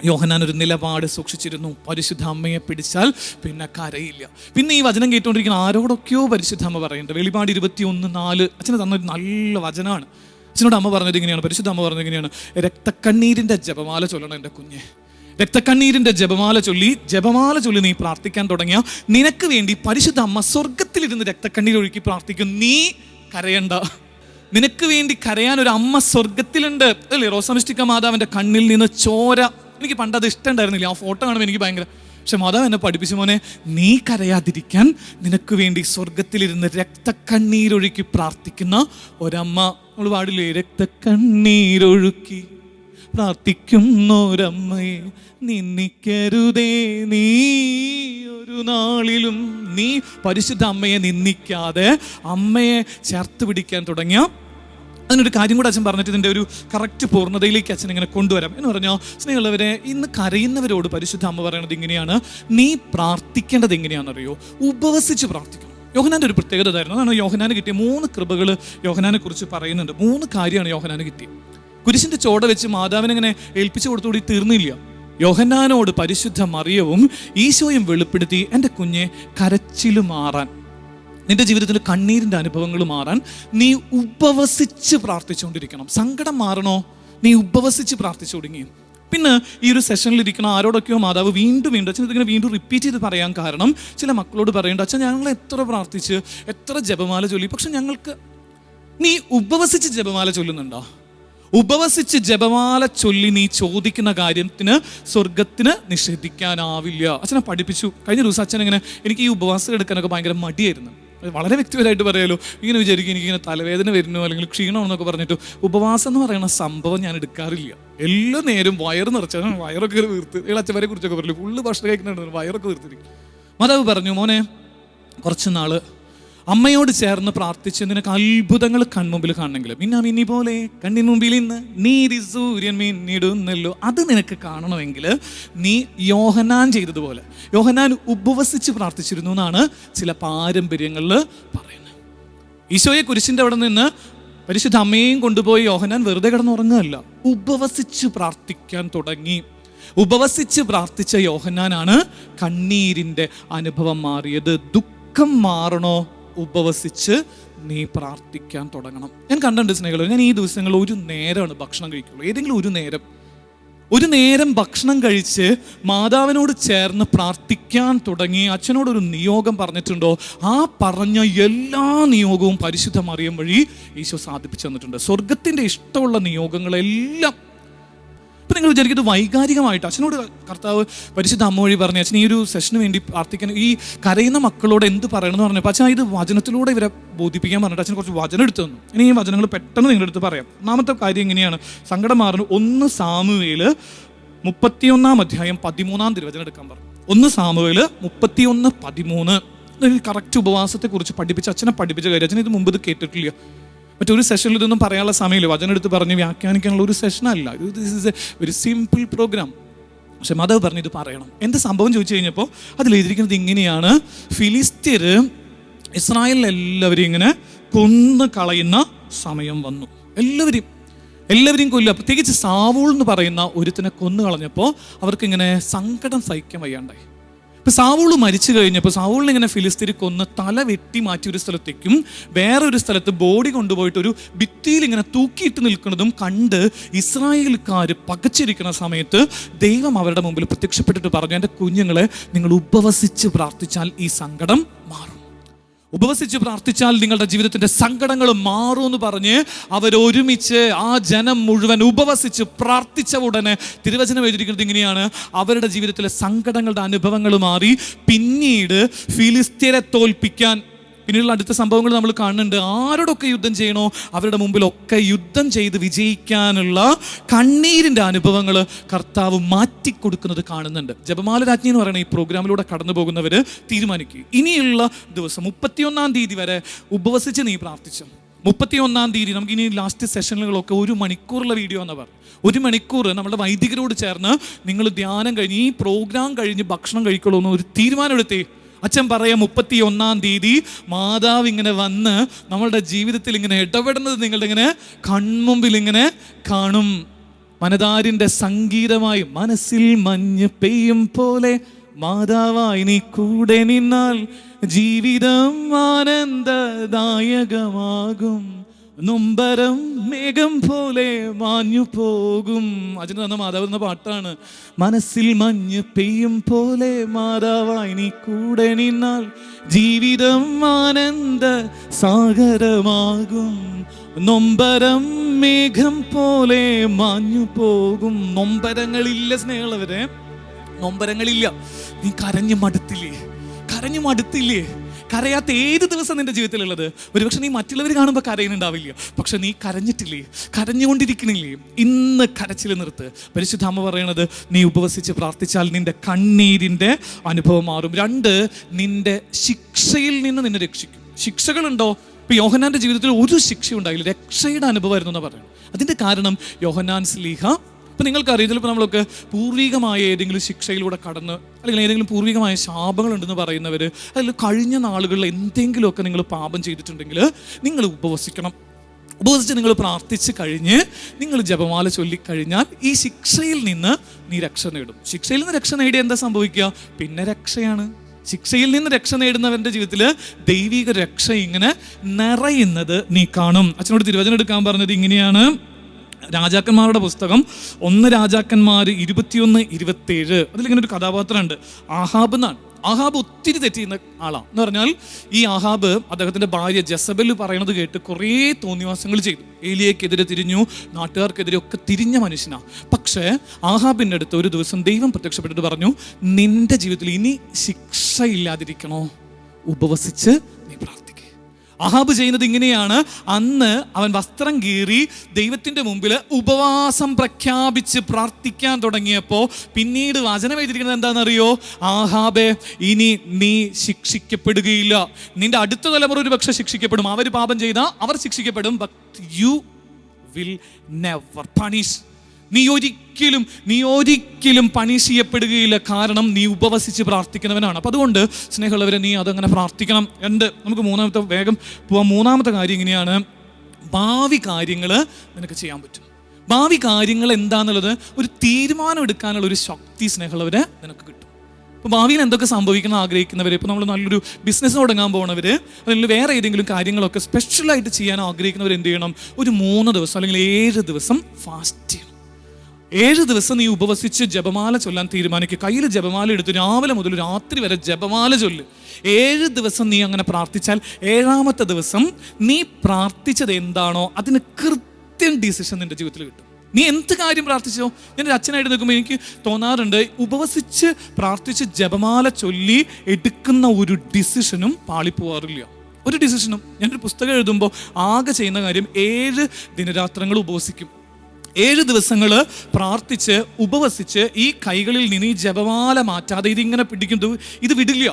യോഹന്നാൻ ഒരു നിലപാട് സൂക്ഷിച്ചിരുന്നു. പരിശുദ്ധ അമ്മയെ പിടിച്ചാൽ പിന്നെ കരയില്ല. പിന്നെ ഈ വചനം കേട്ടുകൊണ്ടിരിക്കുന്ന ആരോടൊക്കെയോ പരിശുദ്ധ അമ്മ പറയുന്നുണ്ട്. വെളിപാട് 21:4 അച്ഛന് തന്നൊരു നല്ല വചനമാണ്. അച്ഛനോട് അമ്മ പറഞ്ഞത് ഇങ്ങനെയാണ്, പരിശുദ്ധ അമ്മ പറഞ്ഞത് ഇങ്ങനെയാണ്: രക്തക്കണ്ണീരിൻ്റെ ജപമാല ചൊല്ലണം എൻ്റെ കുഞ്ഞെ. രക്തക്കണ്ണീരിൻ്റെ ജപമാല ചൊല്ലി നീ പ്രാർത്ഥിക്കാൻ തുടങ്ങിയ നിനക്ക് വേണ്ടി പരിശുദ്ധ അമ്മ സ്വർഗത്തിലിരുന്ന് രക്തക്കണ്ണീർ ഒഴുക്കി പ്രാർത്ഥിക്കും. നീ കരയണ്ട. നിനക്ക് വേണ്ടി കരയാൻ ഒരു അമ്മ സ്വർഗത്തിലുണ്ട്. അല്ലേ? റോസമിസ്റ്റിക്ക മാതാവിൻ്റെ കണ്ണിൽ നിന്ന് ചോര, എനിക്ക് പണ്ടത് ഇഷ്ടം ഉണ്ടായിരുന്നില്ല. ആ ഫോട്ടോ കാണുമ്പോൾ എനിക്ക് ഭയങ്കര, പക്ഷെ മാതാവ് എന്നെ പഠിപ്പിച്ചു, മോനെ നീ കരയാതിരിക്കാൻ നിനക്ക് വേണ്ടി സ്വർഗത്തിലിരുന്ന് രക്തക്കണ്ണീരൊഴുക്കി പ്രാർത്ഥിക്കുന്ന ഒരമ്മ. നമ്മൾ പാടില്ലേ, രക്തക്കണ്ണീരൊഴുക്കി പ്രാർത്ഥിക്കുന്നൊരമ്മയെ നിന്ദിക്കരുതേ നീ ഒരു നാളിലും. നീ പരിശുദ്ധ അമ്മയെ നിന്ദിക്കാതെ അമ്മയെ ചേർത്ത് പിടിക്കാൻ തുടങ്ങിയ അതിനൊരു കാര്യം കൂടെ അച്ഛൻ പറഞ്ഞിട്ട് ഇതിൻ്റെ ഒരു കറക്റ്റ് പൂർണ്ണതയിലേക്ക് അച്ഛൻ ഇങ്ങനെ കൊണ്ടുവരാം എന്ന് പറഞ്ഞാൽ, സ്നേഹമുള്ളവരെ, ഇന്ന് കരയുന്നവരോട് പരിശുദ്ധ അമ്മ പറയണത് ഇങ്ങനെയാണ്: നീ പ്രാർത്ഥിക്കേണ്ടത് എങ്ങനെയാണെന്നറിയോ? ഉപവസിച്ച് പ്രാർത്ഥിക്കണം. യോഹന്നാൻ്റെ ഒരു പ്രത്യേകത ആയിരുന്നു. അതാണ് യോഹന്നാന് കിട്ടിയ 3 കൃപകൾ യോഹന്നാനെ കുറിച്ച് പറയുന്നുണ്ട്. 3 കാര്യമാണ് യോഹന്നാന് കിട്ടിയത്. കുരിശിൻ്റെ ചോട വെച്ച് മാതാവിനെ ഇങ്ങനെ ഏൽപ്പിച്ചു കൊടുത്തുകൂടി തീർന്നില്ല. യോഹന്നാനോട് പരിശുദ്ധ മറിയവും ഈശോയും വെളിപ്പെടുത്തി, എൻ്റെ കുഞ്ഞെ കരച്ചില് മാറാൻ, നിന്റെ ജീവിതത്തിൽ കണ്ണീരിൻ്റെ അനുഭവങ്ങൾ മാറാൻ നീ ഉപവസിച്ച് പ്രാർത്ഥിച്ചുകൊണ്ടിരിക്കണം. സങ്കടം മാറണോ? നീ ഉപവസിച്ച് പ്രാർത്ഥിച്ചു തുടങ്ങി. പിന്നെ ഈ ഒരു സെഷനിൽ ഇരിക്കണം ആരോടൊക്കെയോ മാതാവ് വീണ്ടും അച്ഛൻ ഇതിങ്ങനെ വീണ്ടും റിപ്പീറ്റ് ചെയ്ത് പറയാൻ കാരണം, ചില മക്കളോട് പറയേണ്ട, അച്ഛൻ ഞങ്ങൾ എത്ര പ്രാർത്ഥിച്ച് എത്ര ജപമാല ചൊല്ലി, പക്ഷെ ഞങ്ങൾക്ക്, നീ ഉപവസിച്ച് ജപമാല ചൊല്ലുന്നുണ്ടോ? ഉപവസിച്ച് ജപമാല ചൊല്ലി നീ ചോദിക്കുന്ന കാര്യത്തിന് സ്വർഗത്തിന് നിഷേധിക്കാനാവില്ല. അച്ഛനെ പഠിപ്പിച്ചു. കഴിഞ്ഞ ദിവസം അച്ഛൻ ഇങ്ങനെ, എനിക്ക് ഈ ഉപവാസം എടുക്കാനൊക്കെ ഭയങ്കര മടിയായിരുന്നു. വളരെ വ്യക്തിപരമായിട്ട് പറയാലോ. ഇങ്ങനെ വിചാരിക്കും എനിക്കിങ്ങനെ തലവേദന വരുന്നു അല്ലെങ്കിൽ ക്ഷീണമെന്നൊക്കെ പറഞ്ഞിട്ട് ഉപവാസം എന്ന് പറയുന്ന സംഭവം ഞാൻ എടുക്കാറില്ല. എല്ലാ നേരം വയറ് നിറച്ചാൽ വയറൊക്കെ വീർത്ത്, അച്ഛന്മാരെ കുറിച്ചൊക്കെ പറയില്ല, ഫുള്ള് ഭക്ഷണം കഴിക്കുന്നുണ്ട്, വയറൊക്കെ വീർത്തിരിക്കും. മാതാവ് പറഞ്ഞു, മോനെ കുറച്ച് നാള് അമ്മയോട് ചേർന്ന് പ്രാർത്ഥിച്ച് നിനക്ക് അത്ഭുതങ്ങൾ കൺമുമ്പിൽ കാണണമെങ്കിലും, ഇനി പോലെ കണ്ണിന് മുമ്പിൽ ഇന്ന് നീതി സൂര്യൻ മിന്നിടുന്നല്ലോ, അത് നിനക്ക് കാണണമെങ്കിൽ നീ യോഹന്നാൻ ചെയ്തതുപോലെ, യോഹന്നാൻ ഉപവസിച്ച് പ്രാർത്ഥിച്ചിരുന്നു എന്നാണ് ചില പാരമ്പര്യങ്ങളിൽ പറയുന്നത്. ഈശോയെ കുരിശിൻ്റെ അവിടെ നിന്ന് പരിശുദ്ധ അമ്മയെയും കൊണ്ടുപോയി യോഹന്നാൻ വെറുതെ കിടന്നുറങ്ങുകയല്ല, ഉപവസിച്ച് പ്രാർത്ഥിക്കാൻ തുടങ്ങി. ഉപവസിച്ച് പ്രാർത്ഥിച്ച യോഹന്നാനാണ് കണ്ണീരിൻ്റെ അനുഭവം മാറിയത്. ദുഃഖം മാറണോ? ഉപവസിച്ച് നീ പ്രാർത്ഥിക്കാൻ തുടങ്ങണം. ഞാൻ കണ്ടിട്ടുണ്ട് സ്നേഹിതരെ, ഞാൻ ഈ ദിവസങ്ങളിൽ ഒരു നേരമാണ് ഭക്ഷണം കഴിക്കുള്ളൂ. ഏതെങ്കിലും ഒരു നേരം ഒരു നേരം ഭക്ഷണം കഴിച്ച് മാതാവിനോട് ചേർന്ന് പ്രാർത്ഥിക്കാൻ തുടങ്ങി അച്ഛനോടൊരു നിയോഗം പറഞ്ഞിട്ടുണ്ടോ? ആ പറഞ്ഞ എല്ലാ നിയോഗവും പരിശുദ്ധ മറിയം വഴി ഈശോ സാധിപ്പിച്ചു തന്നിട്ടുണ്ട്. സ്വർഗത്തിൻ്റെ ഇഷ്ടമുള്ള നിയോഗങ്ങളെല്ലാം. ഇപ്പം നിങ്ങൾ വിചാരിക്കുന്നത് വൈകാരികമായിട്ട് അച്ഛനോട് കർത്താവ് പരിശുദ്ധ അമ്മ വഴി പറഞ്ഞു, അച്ഛൻ ഈ ഒരു സെഷന് വേണ്ടി പ്രാർത്ഥിക്കാൻ ഈ കരയുന്ന മക്കളോട് എന്ത് പറയണമെന്ന് പറഞ്ഞപ്പോൾ അച്ഛൻ ഇത് വചനത്തിലൂടെ ഇവരെ ബോധിപ്പിക്കാൻ പറഞ്ഞിട്ട് അച്ഛൻ കുറച്ച് വചനം എടുത്തു തന്നു. ഇനി ഈ വചനങ്ങൾ പെട്ടെന്ന് നിങ്ങളുടെ അടുത്ത് പറയാം. ഒന്നാമത്തെ കാര്യം എങ്ങനെയാണ് സങ്കടം മാറുന്നത്? 1 സാമുവേൽ 31 തിരുവചനം എടുക്കാൻ പറഞ്ഞു. 1 സാമുവേൽ 31:13 കറക്റ്റ് ഉപവാസത്തെക്കുറിച്ച് പഠിപ്പിച്ച് അച്ഛനെ പഠിപ്പിച്ച കാര്യം. അച്ഛൻ ഇത് മുമ്പ് ഇത് കേട്ടിട്ടില്ല. മറ്റൊരു സെഷനിൽ ഇതൊന്നും പറയാനുള്ള സമയമില്ല. വചനം എടുത്ത് പറഞ്ഞ് വ്യാഖ്യാനിക്കാനുള്ള ഒരു സെഷനല്ല. This is a very simple programme. പക്ഷെ മാതാവ് പറഞ്ഞു ഇത് പറയണം. എന്ത് സംഭവം ചോദിച്ചു കഴിഞ്ഞപ്പോൾ അതിൽ എഴുതിയിരിക്കുന്നത് ഇങ്ങനെയാണ്: ഫിലിസ്ത്യർ ഇസ്രായേലിലെല്ലാവരും ഇങ്ങനെ കൊന്നു കളയുന്ന സമയം വന്നു. എല്ലാവരെയും കൊല്ലുക. പ്രത്യേകിച്ച് സാവൂൾ എന്ന് പറയുന്ന ഒരുത്തിനെ കൊന്നു കളഞ്ഞപ്പോൾ അവർക്കിങ്ങനെ സങ്കടം സഹിക്കാൻ വയ്യാണ്ടായി. ഇപ്പം സാവൂൾ മരിച്ചു കഴിഞ്ഞപ്പോൾ സാവൂളിനെ ഇങ്ങനെ ഫിലിസ്തീൻ കൊന്ന് തല വെട്ടി മാറ്റി ഒരു സ്ഥലത്തേക്കും വേറൊരു സ്ഥലത്ത് ബോഡി കൊണ്ടുപോയിട്ട് ഒരു ഭിത്തിയിൽ ഇങ്ങനെ തൂക്കിയിട്ട് നിൽക്കുന്നതും കണ്ട് ഇസ്രായേൽക്കാർ പകച്ചിരിക്കുന്ന സമയത്ത് ദൈവം അവരുടെ മുമ്പിൽ പ്രത്യക്ഷപ്പെട്ടിട്ട് പറഞ്ഞു, എൻ്റെ കുഞ്ഞുങ്ങളെ, നിങ്ങൾ ഉപവസിച്ച് പ്രാർത്ഥിച്ചാൽ ഈ സങ്കടം മാറും. ഉപവസിച്ച് പ്രാർത്ഥിച്ചാൽ നിങ്ങളുടെ ജീവിതത്തിൻ്റെ സങ്കടങ്ങൾ മാറുമെന്ന് പറഞ്ഞ് അവരൊരുമിച്ച് ആ ജനം മുഴുവൻ ഉപവസിച്ച് പ്രാർത്ഥിച്ച ഉടനെ തിരുവചനം എഴുതിയിരിക്കുന്നത് ഇങ്ങനെയാണ്: അവരുടെ ജീവിതത്തിലെ സങ്കടങ്ങളുടെ അനുഭവങ്ങൾ മാറി. പിന്നീട് ഫിലിസ്ത്യരെ തോൽപ്പിക്കാൻ പിന്നീടുള്ള അടുത്ത സംഭവങ്ങൾ നമ്മൾ കാണുന്നുണ്ട്. ആരോടൊക്കെ യുദ്ധം ചെയ്യണോ അവരുടെ മുമ്പിലൊക്കെ യുദ്ധം ചെയ്ത് വിജയിക്കാനുള്ള കണ്ണീരിൻ്റെ അനുഭവങ്ങൾ കർത്താവ് മാറ്റിക്കൊടുക്കുന്നത് കാണുന്നുണ്ട്. ജപമാല രാജ്ഞി എന്ന് പറയുന്ന ഈ പ്രോഗ്രാമിലൂടെ കടന്നു പോകുന്നവർ തീരുമാനിക്കുക, ഇനിയുള്ള ദിവസം 31 തീയതി വരെ ഉപവസിച്ച് നീ പ്രാർത്ഥിച്ചു. 31 തീയതി നമുക്ക് ഇനി ലാസ്റ്റ് സെഷനുകളൊക്കെ 1 മണിക്കൂറുള്ള വീഡിയോ എന്ന് പറഞ്ഞു. 1 മണിക്കൂർ നമ്മുടെ വൈദികരോട് ചേർന്ന് നിങ്ങൾ ധ്യാനം കഴിഞ്ഞ് ഈ പ്രോഗ്രാം കഴിഞ്ഞ് ഭക്ഷണം കഴിക്കുള്ളൂ എന്ന് ഒരു തീരുമാനം എടുത്തേ. അച്ഛൻ പറയാം 31 തീയതി മാതാവ് ഇങ്ങനെ വന്ന് നമ്മളുടെ ജീവിതത്തിൽ ഇങ്ങനെ ഇടപെടുന്നത് നിങ്ങളുടെ ഇങ്ങനെ കൺമുമ്പിൽ ഇങ്ങനെ കാണും. മനതാരിൻ്റെ സംഗീതമായി മനസ്സിൽ മഞ്ഞ് പെയ്യും പോലെ മാതാവായി നീ കൂടെ നിന്നാൽ ജീവിതം ആനന്ദദായകമാകും, നൊമ്പരം മേഘം പോലെ മാഞ്ഞു പോകും. അച്ഛന് തന്ന മാതാവ് എന്ന പാട്ടാണ്. മനസ്സിൽ മഞ്ഞ് പെയ്യും പോലെ മാതാവായി നീ കൂടെ നിന്നാൽ ജീവിതം ആനന്ദ സാഗരമാകും, നൊമ്പരം മേഘം പോലെ മാഞ്ഞു പോകും. നൊമ്പരങ്ങളില്ല സ്നേഹമുള്ളവരെ, നൊമ്പരങ്ങളില്ല. നീ കരഞ്ഞു മടുത്തില്ലേ? കരയാത്ത ഏത് ദിവസം നിന്റെ ജീവിതത്തിലുള്ളത്? ഒരുപക്ഷെ നീ മറ്റുള്ളവർ കാണുമ്പോൾ കരയുന്നുണ്ടാവില്ല, പക്ഷെ നീ കരഞ്ഞിട്ടില്ലേ? കരഞ്ഞുകൊണ്ടിരിക്കണില്ലേ? ഇന്ന് കരച്ചിൽ നിർത്ത്. പരിശുദ്ധ അമ്മ പറയണത് നീ ഉപവസിച്ച് പ്രാർത്ഥിച്ചാൽ നിന്റെ കണ്ണീരിൻ്റെ അനുഭവം മാറും. 2, നിന്റെ ശിക്ഷയിൽ നിന്ന് നിന്നെ രക്ഷിക്കും. ശിക്ഷകളുണ്ടോ? ഇപ്പം യോഹന്നാൻ്റെ ജീവിതത്തിൽ ഒരു ശിക്ഷ ഉണ്ടായില്ല, രക്ഷയുടെ അനുഭവമായിരുന്നു എന്ന് പറയുന്നത്. അതിൻ്റെ കാരണം യോഹന്നാൻ സ്ലീഹ. ഇപ്പം നിങ്ങൾക്കറിയാം, ചിലപ്പോൾ നമ്മളൊക്കെ പൂർവികമായ ഏതെങ്കിലും ശിക്ഷയിലൂടെ കടന്ന് അല്ലെങ്കിൽ ഏതെങ്കിലും പൂർവികമായ ശാപങ്ങളുണ്ടെന്ന് പറയുന്നവർ, അതിൽ കഴിഞ്ഞ നാളുകളിൽ എന്തെങ്കിലുമൊക്കെ നിങ്ങൾ പാപം ചെയ്തിട്ടുണ്ടെങ്കിൽ നിങ്ങൾ ഉപവസിച്ച് നിങ്ങൾ പ്രാർത്ഥിച്ച് കഴിഞ്ഞ് നിങ്ങൾ ജപമാല ചൊല്ലിക്കഴിഞ്ഞാൽ ഈ ശിക്ഷയിൽ നിന്ന് നീ രക്ഷ നേടും. ശിക്ഷയിൽ നിന്ന് രക്ഷ നേടി എന്താ സംഭവിക്കുക? പിന്നെ രക്ഷയാണ്. ശിക്ഷയിൽ നിന്ന് രക്ഷ നേടുന്നവൻ്റെ ജീവിതത്തിൽ ദൈവിക രക്ഷ ഇങ്ങനെ നിറയുന്നത് നീ കാണും. അച്ഛനോട് തിരുവചനം എടുക്കാൻ പറഞ്ഞത് ഇങ്ങനെയാണ്. രാജാക്കന്മാരുടെ പുസ്തകം 1 രാജാക്കന്മാർ 21-27. അതിലിങ്ങനെ ഒരു കഥാപാത്രമുണ്ട്, ആഹാബ് എന്നാണ്. ആഹാബ് ഒത്തിരി തെറ്റ് ചെയ്യുന്ന ആളാണ്. എന്ന് പറഞ്ഞാൽ ഈ ആഹാബ് അദ്ദേഹത്തിൻ്റെ ഭാര്യ ജസബൽ പറയണത് കേട്ട് കുറേ തോന്നിവാസങ്ങൾ ചെയ്തു. ഏലിയക്കെതിരെ തിരിഞ്ഞു, നാട്ടുകാർക്കെതിരെ ഒക്കെ തിരിഞ്ഞ മനുഷ്യനാണ്. പക്ഷേ ആഹാബിൻ്റെ അടുത്ത് ഒരു ദിവസം ദൈവം പ്രത്യക്ഷപ്പെട്ടിട്ട് പറഞ്ഞു, നിന്റെ ജീവിതത്തിൽ ഇനി ശിക്ഷയില്ലാതിരിക്കണോ? ഉപവസിച്ച് നീ പ്രാർത്ഥിക്കുക. ആഹാബ് ചെയ്യുന്നത് ഇങ്ങനെയാണ്. അന്ന് അവൻ വസ്ത്രം കീറി ദൈവത്തിൻ്റെ മുമ്പിൽ ഉപവാസം പ്രഖ്യാപിച്ച് പ്രാർത്ഥിക്കാൻ തുടങ്ങിയപ്പോൾ പിന്നീട് വചനം എഴുതിയിരിക്കുന്നത് എന്താണെന്നറിയോ? ആഹാബേ, ഇനി നീ ശിക്ഷിക്കപ്പെടുകയില്ല. നിന്റെ അടുത്ത തലമുറ ഒരു പക്ഷെ ശിക്ഷിക്കപ്പെടും. അവർ പാപം ചെയ്താൽ അവർ ശിക്ഷിക്കപ്പെടും. But you will never punish. നീ ഒരിക്കലും പണിഷ് ചെയ്യപ്പെടുകയില്ല. കാരണം നീ ഉപവസിച്ച് പ്രാർത്ഥിക്കുന്നവനാണ്. അപ്പം അതുകൊണ്ട് സ്നേഹമുള്ളവരെ, നീ അതങ്ങനെ പ്രാർത്ഥിക്കണം. നമുക്ക് മൂന്നാമത്തെ കാര്യം ഇങ്ങനെയാണ്. ഭാവി കാര്യങ്ങൾ നിനക്ക് ചെയ്യാൻ പറ്റും. ഭാവി കാര്യങ്ങൾ എന്താണെന്നുള്ളത് ഒരു തീരുമാനം എടുക്കാനുള്ള ഒരു ശക്തി സ്നേഹമുള്ളവരെ നിനക്ക് കിട്ടും. ഇപ്പോൾ ഭാവിയിൽ എന്തൊക്കെ സംഭവിക്കണം ആഗ്രഹിക്കുന്നവർ, ഇപ്പോൾ നമ്മൾ നല്ലൊരു ബിസിനസ് തുടങ്ങാൻ പോകുന്നവർ, അല്ലെങ്കിൽ വേറെ ഏതെങ്കിലും കാര്യങ്ങളൊക്കെ സ്പെഷ്യലായിട്ട് ചെയ്യാൻ ആഗ്രഹിക്കുന്നവർ എന്ത് ചെയ്യണം? ഒരു 3 ദിവസം അല്ലെങ്കിൽ 7 ദിവസം ഫാസ്റ്റ് ചെയ്യണം. 7 ദിവസം നീ ഉപവസിച്ച് ജപമാല ചൊല്ലാൻ തീരുമാനിക്കുക. കയ്യിൽ ജപമാല എടുത്ത് രാവിലെ മുതൽ രാത്രി വരെ ജപമാല ചൊല്ല്. 7 ദിവസം നീ അങ്ങനെ പ്രാർത്ഥിച്ചാൽ 7ാമത്തെ ദിവസം നീ പ്രാർത്ഥിച്ചത് എന്താണോ അതിന് കൃത്യം ഡിസിഷൻ നിന്റെ ജീവിതത്തിൽ കിട്ടും. നീ എന്ത് കാര്യം പ്രാർത്ഥിച്ചോ, ഞാനൊരു അച്ഛനായിട്ട് നിൽക്കുമ്പോൾ എനിക്ക് തോന്നാറുണ്ട്, ഉപവസിച്ച് പ്രാർത്ഥിച്ച് ജപമാല ചൊല്ലി എടുക്കുന്ന ഒരു ഡിസിഷനും പാളിപ്പോവാറില്ല. ഒരു ഡിസിഷനും. ഞാനൊരു പുസ്തകം എഴുതുമ്പോൾ ആകെ ചെയ്യുന്ന കാര്യം 7 ദിനരാത്രങ്ങൾ ഉപവസിക്കും. 7 ദിവസങ്ങൾ പ്രാർത്ഥിച്ച് ഉപവസിച്ച് ഈ കൈകളിൽ നിന്ന് ഈ ജപമാല മാറ്റാതെ ഇതിങ്ങനെ പിടിക്കും. ഇത് വിടില്ല.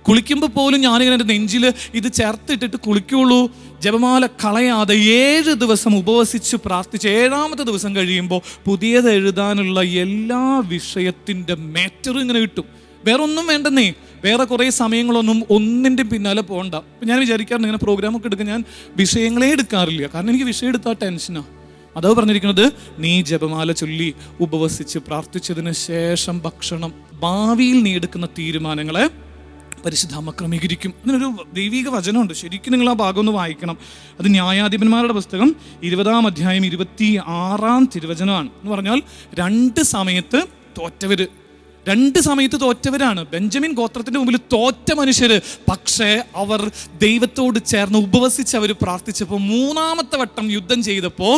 കുളിക്കുമ്പോൾ പോലും ഞാനിങ്ങനെ എൻ്റെ നെഞ്ചിൽ ഇത് ചേർത്തിട്ടിട്ട് കുളിക്കുള്ളൂ. ജപമാല കളയാതെ 7 ദിവസം ഉപവസിച്ച് പ്രാർത്ഥിച്ച് 7ാമത്തെ ദിവസം കഴിയുമ്പോൾ പുതിയത് എഴുതാനുള്ള എല്ലാ വിഷയത്തിൻ്റെ മാറ്ററും ഇങ്ങനെ കിട്ടും. വേറെ ഒന്നും വേണ്ടെന്നേ, വേറെ കുറേ സമയങ്ങളൊന്നും ഒന്നിൻ്റെ പിന്നാലെ പോകണ്ട. ഇപ്പം ഞാൻ വിചാരിക്കാറുണ്ട് ഇങ്ങനെ പ്രോഗ്രാമൊക്കെ എടുക്കാൻ ഞാൻ വിഷയങ്ങളെ എടുക്കാറില്ല. കാരണം എനിക്ക് വിഷയം എടുത്താൽ ടെൻഷനാണ്. അതാ പറഞ്ഞിരിക്കുന്നത്, നീ ജപമാല ചൊല്ലി ഉപവസിച്ച് പ്രാർത്ഥിച്ചതിന് ശേഷം ഭക്ഷണം, ഭാവിയിൽ നീ എടുക്കുന്ന തീരുമാനങ്ങളെ പരിശുദ്ധ അമ്മ ക്രമീകരിക്കും. അതിനൊരു ദൈവിക വചനമുണ്ട്, ശരിക്കും നിങ്ങൾ ആ ഭാഗം ഒന്ന് വായിക്കണം. അത് ന്യായാധിപന്മാരുടെ പുസ്തകം 20-ാം അധ്യായം 26-ാം തിരുവചനമാണ്. എന്ന് പറഞ്ഞാൽ 2 സമയത്ത് തോറ്റവര്, 2 സമയത്ത് തോറ്റവരാണ്. ബെഞ്ചമിൻ ഗോത്രത്തിന്റെ മുമ്പിൽ തോറ്റ മനുഷ്യര്, പക്ഷേ അവർ ദൈവത്തോട് ചേർന്ന് ഉപവസിച്ച് അവർ പ്രാർത്ഥിച്ചപ്പോൾ 3ാമത്തെ വട്ടം യുദ്ധം ചെയ്തപ്പോൾ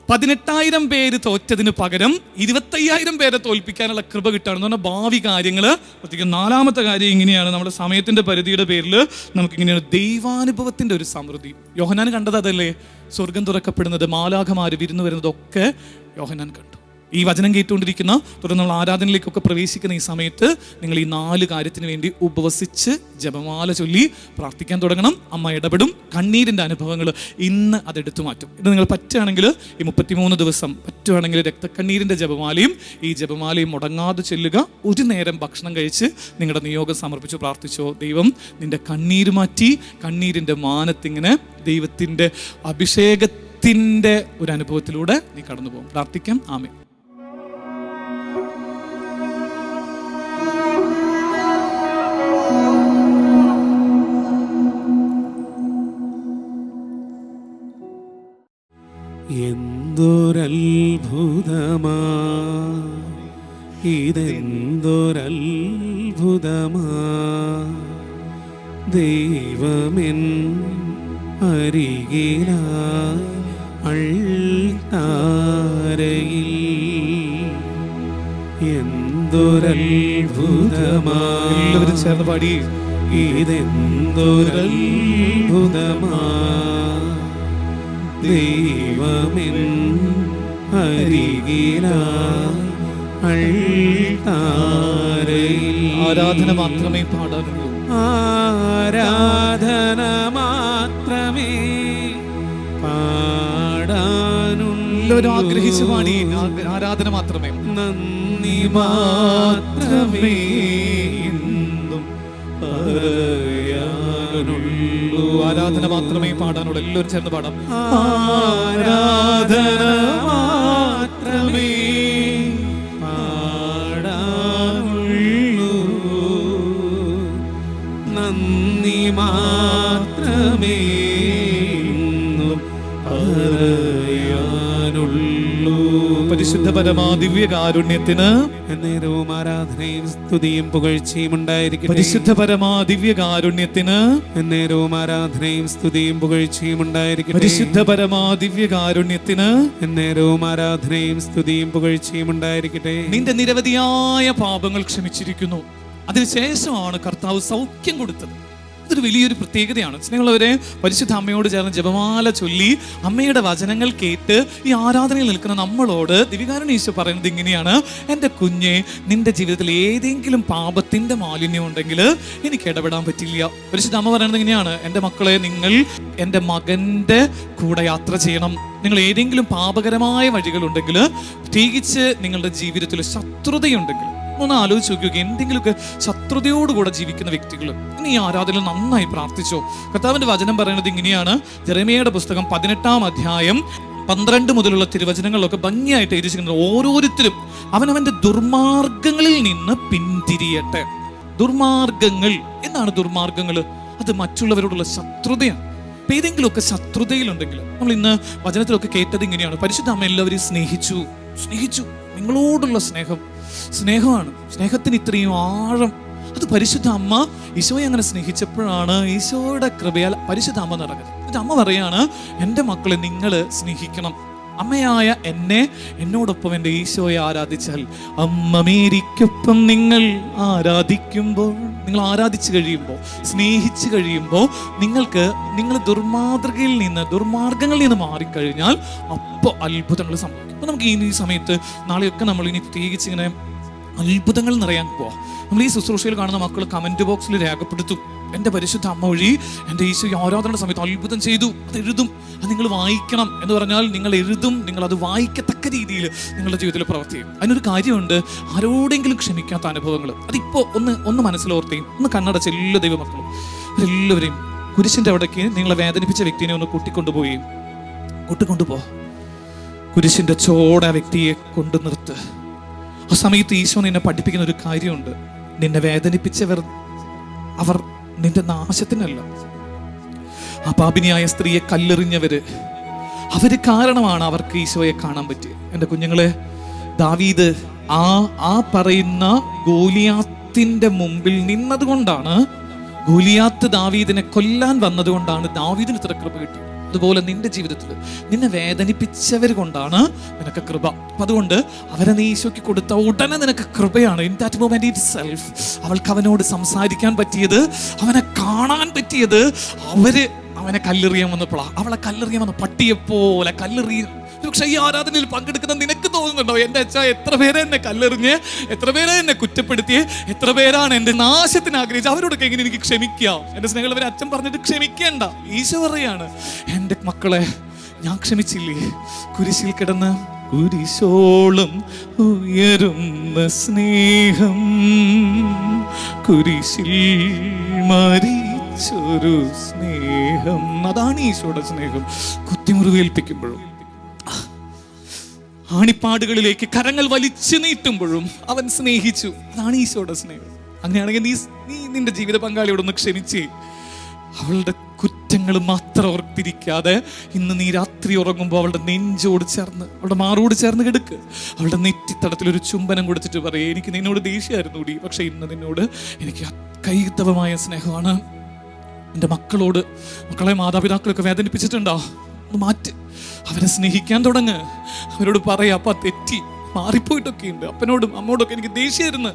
18,000 പേര് തോറ്റതിന് പകരം 25,000 പേരെ തോൽപ്പിക്കാനുള്ള കൃപ കിട്ടുകയാണെന്ന് പറഞ്ഞാൽ ഭാവി കാര്യങ്ങൾ. പ്രത്യേകം 4ാമത്തെ കാര്യം ഇങ്ങനെയാണ്, നമ്മുടെ സമയത്തിന്റെ പരിധിയുടെ പേരിൽ നമുക്കിങ്ങനെയാണ് ദൈവാനുഭവത്തിന്റെ ഒരു സമൃദ്ധി. യോഹന്നാൻ കണ്ടത് അതല്ലേ, സ്വർഗം തുറക്കപ്പെടുന്നത്, മാലാഖമാര് വിരുന്ന് വരുന്നതൊക്കെ യോഹന്നാൻ കണ്ടു. ഈ വചനം കേട്ടുകൊണ്ടിരിക്കുന്ന, തുടർന്ന് നമ്മൾ ആരാധനയിലേക്കൊക്കെ പ്രവേശിക്കുന്ന ഈ സമയത്ത് നിങ്ങൾ ഈ 4 കാര്യത്തിന് വേണ്ടി ഉപവസിച്ച് ജപമാല ചൊല്ലി പ്രാർത്ഥിക്കാൻ തുടങ്ങണം. അമ്മ ഇടപെടും. കണ്ണീരിൻ്റെ അനുഭവങ്ങൾ ഇന്ന് അതെടുത്തു മാറ്റും. ഇത് നിങ്ങൾ പറ്റുകയാണെങ്കിൽ ഈ 33 ദിവസം പറ്റുകയാണെങ്കിൽ രക്തക്കണ്ണീരിൻ്റെ ജപമാലയും ഈ ജപമാലയും മുടങ്ങാതെ ചൊല്ലുക. ഒരു നേരം ഭക്ഷണം കഴിച്ച് നിങ്ങളുടെ നിയോഗം സമർപ്പിച്ച് പ്രാർത്ഥിച്ചോ. ദൈവം നിന്റെ കണ്ണീര് മാറ്റി കണ്ണീരിൻ്റെ മാനത്തിങ്ങനെ ദൈവത്തിൻ്റെ അഭിഷേകത്തിൻ്റെ ഒരു അനുഭവത്തിലൂടെ നീ കടന്നു പോകും. പ്രാർത്ഥിക്കാം. ആമേൻ. എന്തൊരത്ഭുതമാ ഇതെന്തൊരത്ഭുതമാ, ദൈവമെൻ അരികിലായി അൾത്താരയിൽ. എന്തൊരത്ഭുതമാ, എല്ലാവരും ചേർന്ന് പാടി. ഇതെന്തൊരത്ഭുതമാ, ദൈവമെൻ അരികിലായി അൾത്താരയിൽ. ആരാധന മാത്രമേ പാടാനുള്ളൂ. ആരാധന മാത്രമേ പാടാനുള്ളൂ. എല്ലാവരും ആഗ്രഹിച്ചു പാടി. ആരാധന മാത്രമേ, നന്ദി മാത്രമേ ഇന്നും പറയാനുള്ളൂ. ആരാധന മാത്രമേ പാടാനുള്ളൂ. എല്ലാവരും ചേർന്ന് പാടാം. ആരാധന മാത്രമേ പാടാനുള്ളൂ, നന്ദി മാത്രമേ ഇന്നും പറയാനുള്ളൂ. പരിശുദ്ധ പരമാ ദിവ്യ കാരുണ്യത്തിന് എന്നേരവും ആരാധനയും സ്തുതിയും പുകഴ്ചയും ഉണ്ടായിരിക്കട്ടെ. പരിശുദ്ധ പരമാ ദിവ്യ കാരുണ്യത്തിന് എന്നേരവും ആരാധനയും സ്തുതിയും പുകഴ്ചയും ഉണ്ടായിരിക്കട്ടെ. പരിശുദ്ധ പരമാ ദിവ്യ കാരുണ്യത്തിന് എന്നേരവും ആരാധനയും സ്തുതിയും പുകഴ്ചയും ഉണ്ടായിരിക്കട്ടെ. നിന്റെ നിരവധിയായ പാപങ്ങൾ ക്ഷമിച്ചിരിക്കുന്നു. അതിനുശേഷമാണ് കർത്താവ് സൗഖ്യം കൊടുത്തത്. ഇതൊരു വലിയൊരു പ്രത്യേകതയാണ്. സ്നേഹമുള്ളവരെ, പരിശുദ്ധ അമ്മയോട് ചേർന്ന് ജപമാല ചൊല്ലി അമ്മയുടെ വചനങ്ങൾ കേട്ട് ഈ ആരാധനയിൽ നിൽക്കുന്ന നമ്മളോട് ദിവ്യകാരുണ്യ ഈശോ പറയുന്നത് ഇങ്ങനെയാണ്: എൻ്റെ കുഞ്ഞെ, നിന്റെ ജീവിതത്തിൽ ഏതെങ്കിലും പാപത്തിന്റെ മാലിന്യം ഉണ്ടെങ്കിൽ എനിക്ക് ഇടപെടാൻ പറ്റില്ല. പരിശുദ്ധ അമ്മ പറയുന്നത് ഇങ്ങനെയാണ്: എൻ്റെ മക്കളെ, നിങ്ങൾ എൻ്റെ മകൻ്റെ കൂടെ യാത്ര ചെയ്യണം. നിങ്ങൾ ഏതെങ്കിലും പാപകരമായ വഴികളുണ്ടെങ്കിൽ, പ്രത്യേകിച്ച് നിങ്ങളുടെ ജീവിതത്തിൽ ശത്രുതയുണ്ടെങ്കിൽ, ഒന്ന് ആലോചിച്ച് നോക്കുക. എന്തെങ്കിലുമൊക്കെ ശത്രുതയോടുകൂടെ ജീവിക്കുന്ന വ്യക്തികൾ ഇനി ഈ ആരാധനയിൽ നന്നായി പ്രാർത്ഥിച്ചോ. കർത്താവിന്റെ വചനം പറയുന്നത് ഇങ്ങനെയാണ്. ജെറമ്യയുടെ പുസ്തകം 18-ാം അധ്യായം 12 മുതലുള്ള തിരുവചനങ്ങളിലൊക്കെ ഭംഗിയായിട്ട് എഴുതിയിരിക്കുന്നത്, ഓരോരുത്തരും അവനവന്റെ ദുർമാർഗങ്ങളിൽ നിന്ന് പിന്തിരിയട്ടെ. ദുർമാർഗങ്ങൾ എന്താണ്? ദുർമാർഗങ്ങൾ അത് മറ്റുള്ളവരോടുള്ള ശത്രുതയാണ്. ഏതെങ്കിലുമൊക്കെ ശത്രുതയിലുണ്ടെങ്കിൽ, നമ്മൾ ഇന്ന് വചനത്തിലൊക്കെ കേട്ടത് ഇങ്ങനെയാണ്: പരിശുദ്ധ അമ്മ എല്ലാവരെയും സ്നേഹിച്ചു, സ്നേഹിച്ചു. നിങ്ങളോടുള്ള സ്നേഹമാണ്. സ്നേഹത്തിന് ഇത്രയും ആഴം. അത് പരിശുദ്ധ അമ്മ ഈശോയെ അങ്ങനെ സ്നേഹിച്ചപ്പോഴാണ് ഈശോയുടെ കൃപയാൽ പരിശുദ്ധ അമ്മ നിറഞ്ഞത്. എന്നിട്ട് അമ്മ പറയാണ്, എൻ്റെ മക്കളെ നിങ്ങൾ സ്നേഹിക്കണം. അമ്മയായ എന്നോടൊപ്പം എൻ്റെ ഈശോയെ ആരാധിച്ചാൽ അമ്മ മേരിക്കൊപ്പം നിങ്ങൾ ആരാധിക്കുമ്പോൾ, നിങ്ങൾ ആരാധിച്ചു കഴിയുമ്പോൾ, സ്നേഹിച്ചു കഴിയുമ്പോൾ നിങ്ങൾ ദുർമാർഗങ്ങളിൽ നിന്ന് മാറിക്കഴിഞ്ഞാൽ അപ്പോൾ അത്ഭുതങ്ങൾ സംഭവിക്കും. അപ്പോൾ നമുക്ക് ഈ സമയത്ത് നാളെയൊക്കെ നമ്മൾ ഇനി പ്രത്യേകിച്ച് ഇങ്ങനെ അത്ഭുതങ്ങൾ നിറയാൻ പോവാം. നമ്മൾ ഈ ശുശ്രൂഷയിൽ കാണുന്ന മക്കൾ കമന്റ് ബോക്സിൽ രേഖപ്പെടുത്തും, എൻ്റെ പരിശുദ്ധ അമ്മ വഴി എൻ്റെ ഈശോ ആരാധനയുടെ സമയത്ത് അത്ഭുതം ചെയ്തു. അത് എഴുതും, അത് നിങ്ങൾ വായിക്കണം എന്ന് പറഞ്ഞാൽ നിങ്ങൾ എഴുതും, നിങ്ങൾ അത് വായിക്കത്തക്ക രീതിയിൽ നിങ്ങളുടെ ജീവിതത്തിൽ പ്രവർത്തിക്കും. അതിനൊരു കാര്യമുണ്ട്, ആരോടെങ്കിലും ക്ഷമിക്കാത്ത അനുഭവങ്ങൾ. അതിപ്പോൾ ഒന്ന് മനസ്സിലോർത്തേയും ഒന്ന് കണ്ണടച്ച എല്ലാ ദൈവമക്കളും എല്ലാവരെയും കുരിശിൻ്റെ അവിടേക്ക് നിങ്ങളെ വേദനിപ്പിച്ച വ്യക്തിനെ ഒന്ന് കൂട്ടിക്കൊണ്ടുപോ. കുരിശിൻ്റെ ചോട് ആ വ്യക്തിയെ കൊണ്ടു നിർത്ത്. ആ സമയത്ത് ഈശോ നിന്നെ പഠിപ്പിക്കുന്ന ഒരു കാര്യമുണ്ട്, നിന്നെ വേദനിപ്പിച്ചവർ അവർ നിന്റെ നാശത്തിനല്ല. ആ പാപിനിയായ സ്ത്രീയെ കല്ലെറിഞ്ഞവര് കാരണമാണ് അവർക്ക് ഈശോയെ കാണാൻ പറ്റിയത്. എൻ്റെ കുഞ്ഞുങ്ങളെ, ദാവീദ് ആ പറയുന്ന ഗോലിയാത്തിന്റെ മുമ്പിൽ നിന്നതുകൊണ്ടാണ്, ഗോലിയാത്ത് ദാവീദിനെ കൊല്ലാൻ വന്നതുകൊണ്ടാണ് ദാവീദിന് ഇത്ര കൃപ കിട്ടിയത്. അതുപോലെ നിന്റെ ജീവിതത്തിൽ നിന്നെ വേദനിപ്പിച്ചവർ കൊണ്ടാണ് നിനക്ക് കൃപ. അപ്പം അതുകൊണ്ട് അവരെ നീ ഈശോയ്ക്ക് കൊടുത്ത ഉടനെ നിനക്ക് കൃപയാണ്. In that moment itself അവൾക്ക് അവനോട് സംസാരിക്കാൻ പറ്റിയത്, അവനെ കാണാൻ പറ്റിയത്, അവനെ കല്ലെറിയാൻ വന്നപ്പോഴാണ്. അവളെ കല്ലെറിയാൻ വന്ന പട്ടിയെപ്പോലെ കല്ലെറിയ. പക്ഷെ ഈ ആരാധനയിൽ പങ്കെടുക്കുന്ന നിനക്ക് തോന്നുന്നുണ്ടോ, എൻ്റെ അച്ഛാ എത്ര പേരെ എന്നെ കല്ലെറിഞ്ഞ്, എത്ര പേരെ എന്നെ കുറ്റപ്പെടുത്തി, എത്ര പേരാണ് എൻ്റെ നാശത്തിന് ആഗ്രഹിച്ച്, അവരോടൊക്കെ എങ്ങനെ എനിക്ക് ക്ഷമിക്കാം? എൻ്റെ സ്നേഹമുള്ളവരെ, അച്ഛൻ പറഞ്ഞിട്ട് ക്ഷമിക്കേണ്ട. ഈശോ പറയാണ്, എൻ്റെ മക്കളെ ഞാൻ ക്ഷമിച്ചില്ലേ? കുരിശിൽ കിടന്ന് കുരിശോളം ഉയരുന്ന സ്നേഹം, കുരിശിൽ മരിച്ചൊരു സ്നേഹം, അതാണ് ഈശോയുടെ സ്നേഹം. കുത്തിമുറിവേൽപ്പിക്കുമ്പോഴും ആണിപ്പാടുകളിലേക്ക് കരങ്ങൾ വലിച്ചു നീട്ടുമ്പോഴും അവൻ സ്നേഹിച്ചു. അതാണ് ഈശോയുടെ സ്നേഹം. അങ്ങനെയാണെങ്കിൽ നീ നിന്റെ ജീവിത പങ്കാളിയോടൊന്ന് ക്ഷമിച്ച്, അവളുടെ കുറ്റങ്ങൾ മാത്രം ഓർത്തിരിക്കാതെ ഇന്ന് നീ രാത്രി ഉറങ്ങുമ്പോൾ അവളുടെ നെഞ്ചോട് ചേർന്ന്, അവളുടെ മാറോട് ചേർന്ന് കിടക്ക്. അവളുടെ നെറ്റിത്തടത്തിലൊരു ചുംബനം കൊടുത്തിട്ട് പറയേ, എനിക്ക് നിന്നോട് ദേഷ്യമായിരുന്നു കൂടി, പക്ഷെ ഇന്ന് നിന്നോട് എനിക്ക് കൈതവമായ സ്നേഹമാണ്. എൻ്റെ മക്കളെ മാതാപിതാക്കളൊക്കെ വേദനിപ്പിച്ചിട്ടുണ്ടോ? ഒന്ന് മാറ്റ്, അവരെ സ്നേഹിക്കാൻ തുടങ്ങ്. അവരോട് പറയാ, അപ്പ തെറ്റി, മാറിപ്പോയിട്ടൊക്കെ ഉണ്ട്, അപ്പനോടും അമ്മോടൊക്കെ എനിക്ക് ദേഷ്യമായിരുന്നു,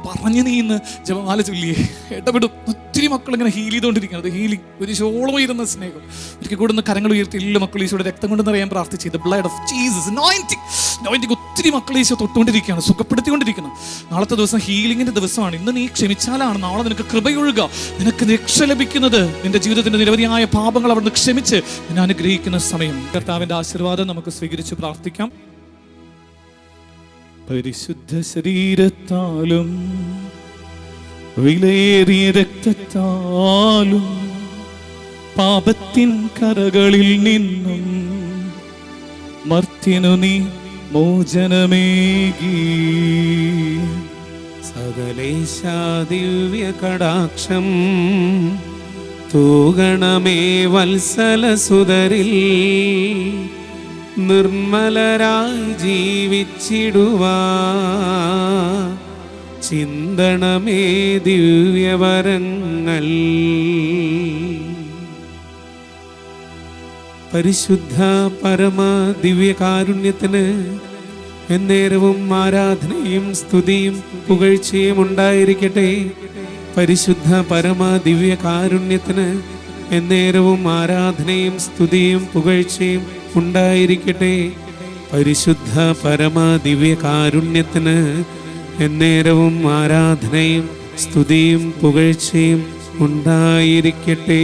പറഞ്ഞു നീ ഇന്ന് ജപമാല ചൊല്ലിയേ, ഇടപെടും. ഒത്തിരി മക്കൾ ഇങ്ങനെ ഹീൽ ചെയ്തുകൊണ്ടിരിക്കുന്നത്, ഹീലിംഗ്, ഒരു ശോളം ഇരുന്ന സ്നേഹം. ഒരിക്കൽ കൂടെ കരങ്ങൾ ഉയർത്തി എല്ലാ മക്കളും ഈശോയുടെ രക്തം കൊണ്ട് നിറയാൻ പ്രാർത്ഥിച്ചു. The blood of Jesus, anointing. ഒത്തിരി മക്കൾ ഈശോ തൊട്ടുകൊണ്ടിരിക്കുകയാണ്, സുഖപ്പെടുത്തിക്കൊണ്ടിരിക്കുന്നത്. നാളത്തെ ദിവസം ഹീലിംഗിന്റെ ദിവസമാണ്. ഇന്ന് നീ ക്ഷമിച്ചാലാണ് നാളെ നിനക്ക് കൃപയൊഴുക, നിനക്ക് രക്ഷ ലഭിക്കുന്നത്. നിന്റെ ജീവിതത്തിന്റെ നിരവധിയായ പാപങ്ങൾ അവിടുന്ന് ക്ഷമിച്ച് നിന്നെ അനുഗ്രഹിക്കുന്ന സമയം. കർത്താവിന്റെ ആശീർവാദം നമുക്ക് സ്വീകരിച്ച് പ്രാർത്ഥിക്കാം. പരിശുദ്ധ ശരീരത്താലും വിലയേറിയ രക്തത്താലും പാപത്തിൻ കരകളിൽ നിന്നും മർത്യനു നീ മോചനമേകി. സകലേശാ ദിവ്യ കടാക്ഷം തൂകണമേ വത്സലസുതരിൽ, നിർമ്മലരായി ജീവിച്ചിടുവാ ചിന്തണമേ ദിവ്യവരങ്ങൾ. പരിശുദ്ധ പരമ ദിവ്യകാരുണ്യത്തിന് എന്നേരവും ആരാധനയും സ്തുതിയും പുകഴ്ചയും ഉണ്ടായിരിക്കട്ടെ. പരിശുദ്ധ പരമ ദിവ്യകാരുണ്യത്തിന് എന്നേരവും ആരാധനയും സ്തുതിയും പുകഴ്ചയും ഉണ്ടായിരിക്കട്ടെ. പരിശുദ്ധ പരമ ദിവ്യകാരുണ്യത്തിന് എന്നേരവും ആരാധനയും സ്തുതിയും പുകഴ്ചയും ഉണ്ടായിരിക്കട്ടെ.